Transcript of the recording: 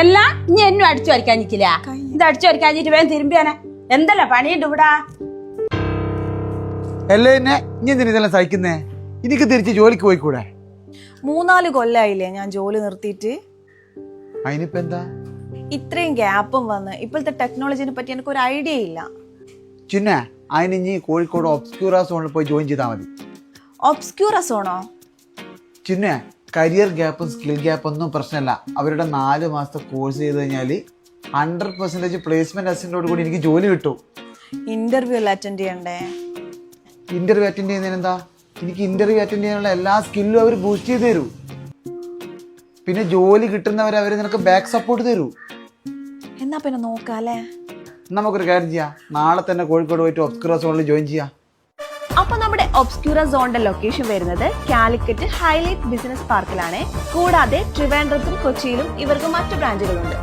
എല്ലാം ഇനി എന്നും അടിച്ചു വരയ്ക്കാനിക്കില്ല. ഇത് അടിച്ചു വരയ്ക്കാഞ്ഞിട്ട് വേഗം തിരുമ്പിയാനെ. എന്തല്ല പണിയുണ്ട് ഇവിടാ. അല്ലേ എന്നെ ഇനി എന്തിനാ ഇതെല്ലാം സഹിക്കുന്നേ? എനിക്ക് തിരിച്ച് ജോലിക്ക് പോയിക്കൂടെ? 3-4 കൊല്ലായില്ലേ ഞാൻ ജോലി നിർത്തിയിട്ട്. അതിനിപ്പോ എന്താ ഇത്രയും ഗ്യാപ്പും വന്ന് ഇപ്പോഴത്തെ ടെക്നോളജിനെ പറ്റി എനിക്ക് ഒരു ഐഡിയ ഇല്ല. ചിന്ന അതിന് ഇനി കോഴിക്കോട് ഒബ്സ്ക്യൂറ സോണിൽ പോയി ജോയിൻ ചെയ്താൽ മതി. ഒബ്സ്ക്യൂറസ് ആണോ? ചിന്ന കരിയർ ഗ്യാപ്പും സ്കിൽ ഗ്യാപ്പും ഒന്നും പ്രശ്നമല്ല. അവരുടെ 4 മാസത്തെ കോഴ്സ് ചെയ്ത് കഴിഞ്ഞാൽ 100% പ്ലേസ്മെന്റ് അസിസ്റ്റന്റോട് കൂടി എനിക്ക് ജോലി കിട്ടും. ഇന്റർവ്യൂ എല്ലാം അറ്റൻഡ് ചെയ്യണ്ടേ? ഇന്റർവ്യൂ അറ്റൻഡ് ചെയ്യുന്നതിന് എന്താ? എനിക്ക് ഇന്റർവ്യൂ അറ്റൻഡ് ചെയ്യാനുള്ള എല്ലാ സ്കില്ലും അവർ ബൂസ്റ്റ് ചെയ്ത് തരൂ. പിന്നെ ജോലി കിട്ടുന്നവരെ അവർ നിനക്ക് ബാക്ക് സപ്പോർട്ട് തരൂ. എന്നാ പിന്നെ നോക്കാല്ലേ? നമുക്കൊരു കാര്യം ചെയ്യാം, നാളെ തന്നെ കോഴിക്കോട് പോയിട്ട് ഒബ്സ്ക്യൂറ സോണിൽ ജോയിൻ ചെയ്യാം. അപ്പൊ നമ്മുടെ ഒബ്സ്ക്യൂറ സോണിന്റെ ലൊക്കേഷൻ വരുന്നത് കാലിക്കറ്റ് ഹൈലൈറ്റ് ബിസിനസ് പാർക്കിലാണ്. കൂടാതെ ട്രിവാൻഡ്രത്തും കൊച്ചിയിലും ഇവർക്ക് മറ്റു ബ്രാഞ്ചുകളുണ്ട്.